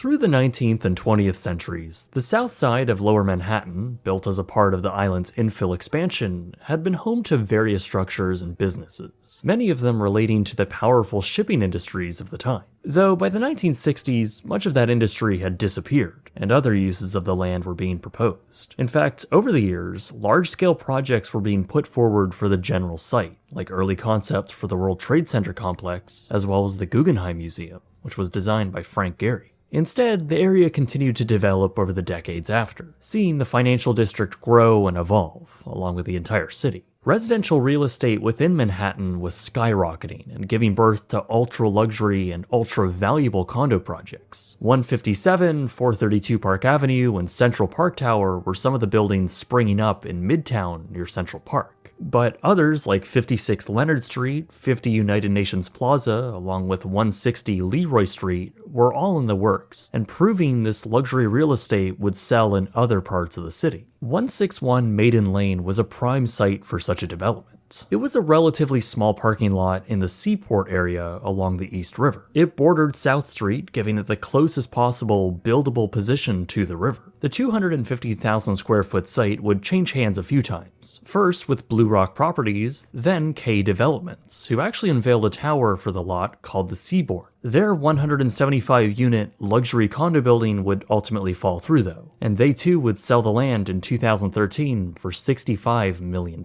Through the 19th and 20th centuries, the south side of Lower Manhattan, built as a part of the island's infill expansion, had been home to various structures and businesses, many of them relating to the powerful shipping industries of the time. Though by the 1960s, much of that industry had disappeared, and other uses of the land were being proposed. In fact, over the years, large-scale projects were being put forward for the general site, like early concepts for the World Trade Center complex, as well as the Guggenheim Museum, which was designed by Frank Gehry. Instead, the area continued to develop over the decades after, seeing the financial district grow and evolve, along with the entire city. Residential real estate within Manhattan was skyrocketing and giving birth to ultra-luxury and ultra-valuable condo projects. 157, 432 Park Avenue, and Central Park Tower were some of the buildings springing up in Midtown near Central Park. But others, like 56 Leonard Street, 50 United Nations Plaza, along with 160 Leroy Street, were all in the works, and proving this luxury real estate would sell in other parts of the city. 161 Maiden Lane was a prime site for such a development. It was a relatively small parking lot in the Seaport area along the East River. It bordered South Street, giving it the closest possible buildable position to the river. The 250,000 square foot site would change hands a few times, first with Blue Rock Properties, then K Developments, who actually unveiled a tower for the lot called the Seaboard. Their 175-unit luxury condo building would ultimately fall through though, and they too would sell the land in 2013 for $65 million.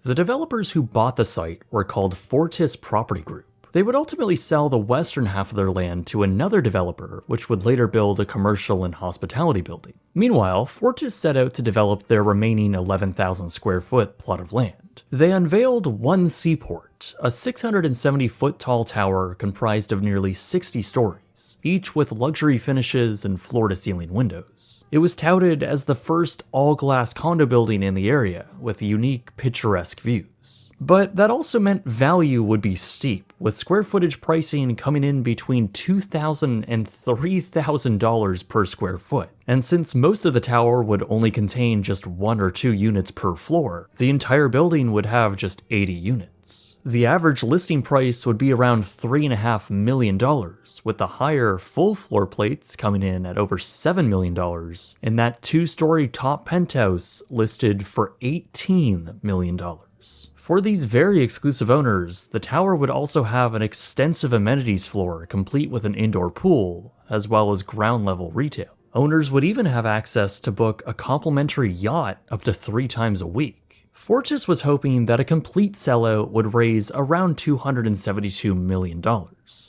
The developers who bought the site were called Fortis Property Group. They would ultimately sell the western half of their land to another developer, which would later build a commercial and hospitality building. Meanwhile, Fortis set out to develop their remaining 11,000 square foot plot of land. They unveiled One Seaport, a 670-foot tall tower comprised of nearly 60 stories, each with luxury finishes and floor-to-ceiling windows. It was touted as the first all-glass condo building in the area, with unique, picturesque views. But that also meant value would be steep, with square footage pricing coming in between $2,000 and $3,000 per square foot. And since most of the tower would only contain just 1 or 2 units per floor, the entire building would have just 80 units. The average listing price would be around $3.5 million, with the higher full floor plates coming in at over $7 million, and that 2-story top penthouse listed for $18 million. For these very exclusive owners, the tower would also have an extensive amenities floor complete with an indoor pool, as well as ground-level retail. Owners would even have access to book a complimentary yacht up to 3 times a week. Fortis was hoping that a complete sellout would raise around $272 million,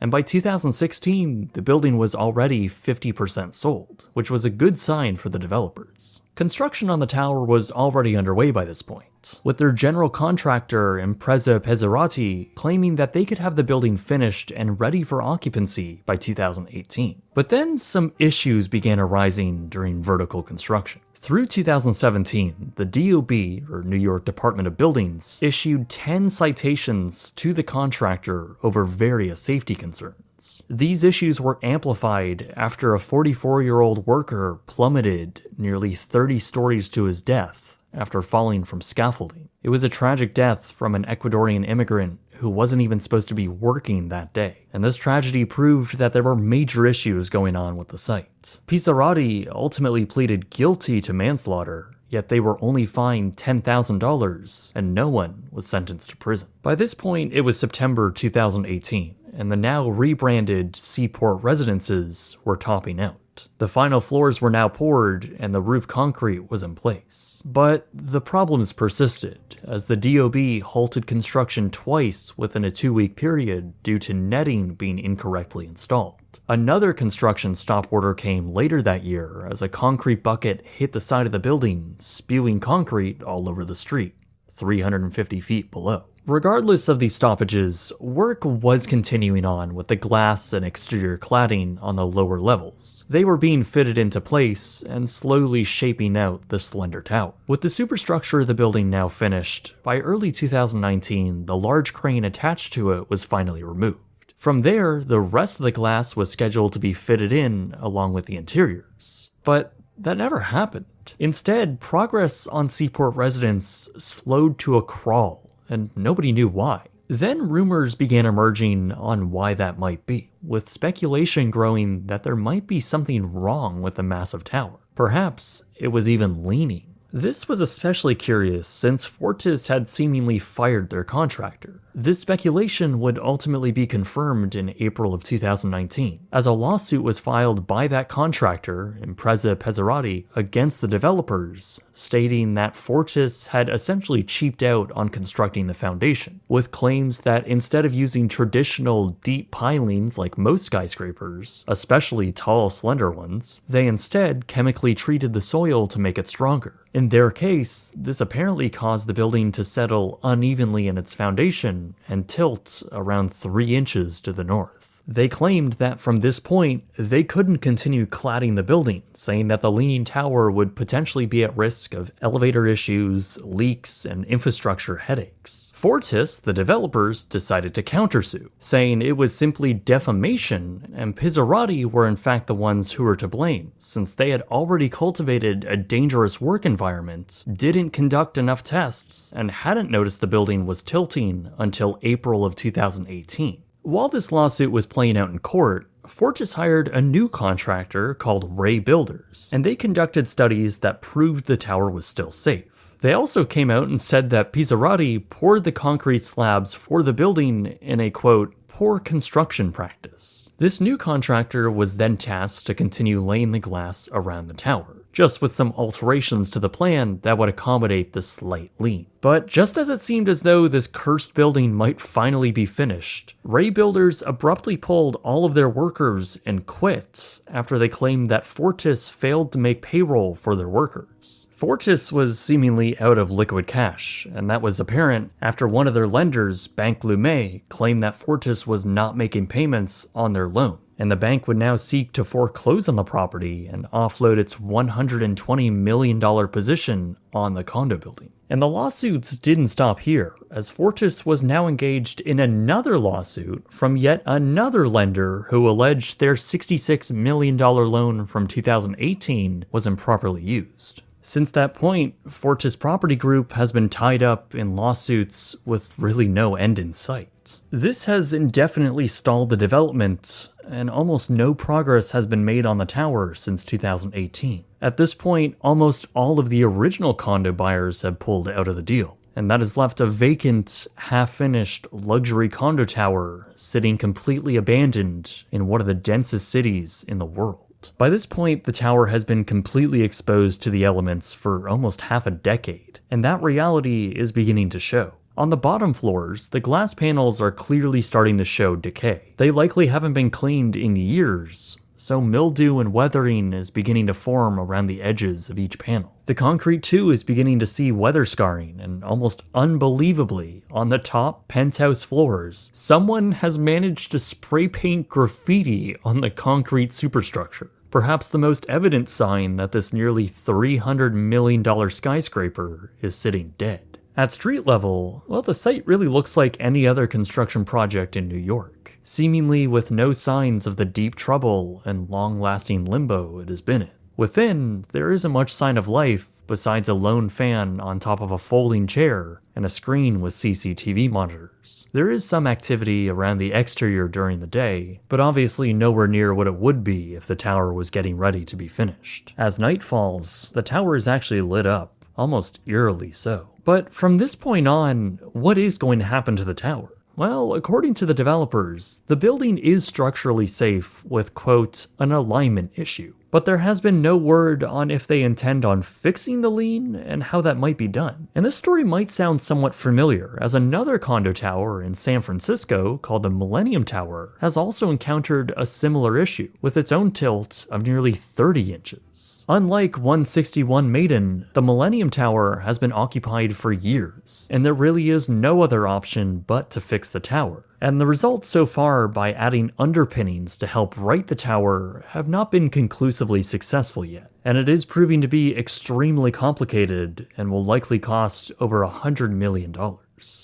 and by 2016, the building was already 50% sold, which was a good sign for the developers. Construction on the tower was already underway by this point, with their general contractor, Impreza Pezzerati, claiming that they could have the building finished and ready for occupancy by 2018. But then some issues began arising during vertical construction. Through 2017, the DOB, or New York Department of Buildings, issued 10 citations to the contractor over various safety concerns. These issues were amplified after a 44-year-old worker plummeted nearly 30 stories to his death after falling from scaffolding. It was a tragic death from an Ecuadorian immigrant who wasn't even supposed to be working that day, and this tragedy proved that there were major issues going on with the site. Pizzarati ultimately pleaded guilty to manslaughter, yet they were only fined $10,000, and no one was sentenced to prison. By this point, it was September 2018, and the now rebranded Seaport Residences were topping out. The final floors were now poured, and the roof concrete was in place. But the problems persisted, as the DOB halted construction twice within a 2-week period due to netting being incorrectly installed. Another construction stop order came later that year as a concrete bucket hit the side of the building, spewing concrete all over the street, 350 feet below. Regardless of these stoppages, work was continuing on with the glass and exterior cladding on the lower levels. They were being fitted into place and slowly shaping out the slender tower. With the superstructure of the building now finished, by early 2019, the large crane attached to it was finally removed. From there, the rest of the glass was scheduled to be fitted in along with the interiors. But that never happened. Instead, progress on Seaport Residence slowed to a crawl, and nobody knew why. Then rumors began emerging on why that might be. with speculation growing that there might be something wrong with the massive tower. Perhaps it was even leaning. This was especially curious since Fortis had seemingly fired their contractor. This speculation would ultimately be confirmed in April of 2019, as a lawsuit was filed by that contractor, Impreza Pezzerati, against the developers, stating that Fortis had essentially cheaped out on constructing the foundation, with claims that instead of using traditional deep pilings like most skyscrapers, especially tall, slender ones, they instead chemically treated the soil to make it stronger. In their case, this apparently caused the building to settle unevenly in its foundation and tilt around 3 inches to the north. They claimed that from this point, they couldn't continue cladding the building, saying that the leaning tower would potentially be at risk of elevator issues, leaks, and infrastructure headaches. Fortis, the developers, decided to countersue, saying it was simply defamation, and Pizzarati were in fact the ones who were to blame, since they had already cultivated a dangerous work environment, didn't conduct enough tests, and hadn't noticed the building was tilting until April of 2018. While this lawsuit was playing out in court, Fortis hired a new contractor called Ray Builders, and they conducted studies that proved the tower was still safe. They also came out and said that Pizzarati poured the concrete slabs for the building in a, quote, poor construction practice. This new contractor was then tasked to continue laying the glass around the tower, just with some alterations to the plan that would accommodate the slight lean. But just as it seemed as though this cursed building might finally be finished, Ray Builders abruptly pulled all of their workers and quit after they claimed that Fortis failed to make payroll for their workers. Fortis was seemingly out of liquid cash, and that was apparent after one of their lenders, Bank Lumet, claimed that Fortis was not making payments on their loan, and the bank would now seek to foreclose on the property and offload its $120 million position on the condo building. And the lawsuits didn't stop here, as Fortis was now engaged in another lawsuit from yet another lender who alleged their $66 million loan from 2018 was improperly used. Since that point, Fortis Property Group has been tied up in lawsuits with really no end in sight. This has indefinitely stalled the development, and almost no progress has been made on the tower since 2018. At this point, almost all of the original condo buyers have pulled out of the deal, and that has left a vacant, half-finished luxury condo tower sitting completely abandoned in one of the densest cities in the world. By this point, the tower has been completely exposed to the elements for almost half a decade, and that reality is beginning to show. On the bottom floors, the glass panels are clearly starting to show decay. They likely haven't been cleaned in years, so mildew and weathering is beginning to form around the edges of each panel. The concrete too is beginning to see weather scarring, and almost unbelievably, on the top penthouse floors, someone has managed to spray paint graffiti on the concrete superstructure. Perhaps the most evident sign that this nearly $300 million skyscraper is sitting dead. At street level, well, the site really looks like any other construction project in New York, seemingly with no signs of the deep trouble and long-lasting limbo it has been in. Within, there isn't much sign of life besides a lone fan on top of a folding chair and a screen with CCTV monitors. There is some activity around the exterior during the day, but obviously nowhere near what it would be if the tower was getting ready to be finished. As night falls, the tower is actually lit up, almost eerily so. But from this point on, what is going to happen to the tower? Well, according to the developers, the building is structurally safe with, quote, an alignment issue. But there has been no word on if they intend on fixing the lean and how that might be done. And this story might sound somewhat familiar, as another condo tower in San Francisco, called the Millennium Tower, has also encountered a similar issue, with its own tilt of nearly 30 inches. Unlike 161 Maiden, the Millennium Tower has been occupied for years, and there really is no other option but to fix the tower. And the results so far by adding underpinnings to help right the tower have not been conclusively successful yet, and it is proving to be extremely complicated and will likely cost over $100 million.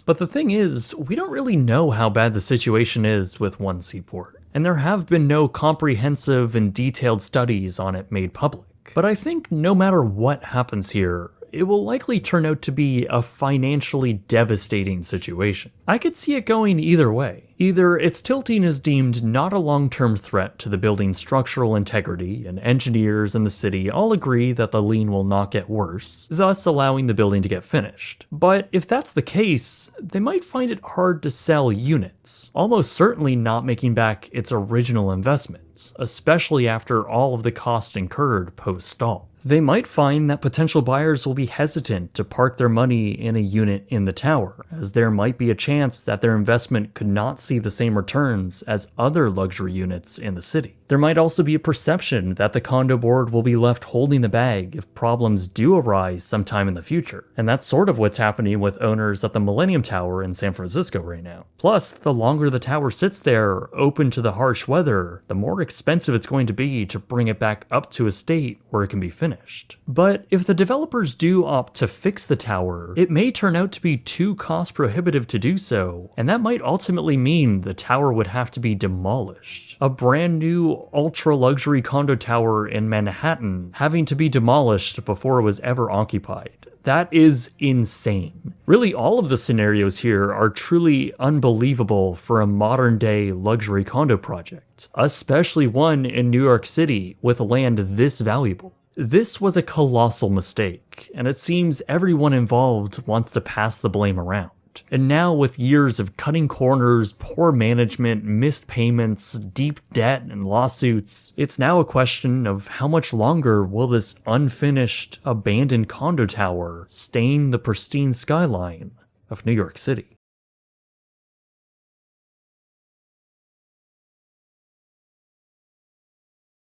But the thing is, we don't really know how bad the situation is with One Seaport, and there have been no comprehensive and detailed studies on it made public. But I think no matter what happens here, it will likely turn out to be a financially devastating situation. I could see it going either way. Either its tilting is deemed not a long-term threat to the building's structural integrity, and engineers in the city all agree that the lean will not get worse, thus allowing the building to get finished. But if that's the case, they might find it hard to sell units, almost certainly not making back its original investment, especially after all of the cost incurred post-stall. They might find that potential buyers will be hesitant to park their money in a unit in the tower, as there might be a chance that their investment could not see the same returns as other luxury units in the city. There might also be a perception that the condo board will be left holding the bag if problems do arise sometime in the future, and that's sort of what's happening with owners at the Millennium Tower in San Francisco right now. Plus, the longer the tower sits there, open to the harsh weather, the more expensive it's going to be to bring it back up to a state where it can be finished. But if the developers do opt to fix the tower, it may turn out to be too cost prohibitive to do so, and that might ultimately mean the tower would have to be demolished. A brand new ultra-luxury condo tower in Manhattan having to be demolished before it was ever occupied. That is insane. Really, all of the scenarios here are truly unbelievable for a modern-day luxury condo project, especially one in New York City with land this valuable. This was a colossal mistake, and it seems everyone involved wants to pass the blame around. And now, with years of cutting corners, poor management, missed payments, deep debt, and lawsuits, it's now a question of how much longer will this unfinished, abandoned condo tower stain the pristine skyline of New York City.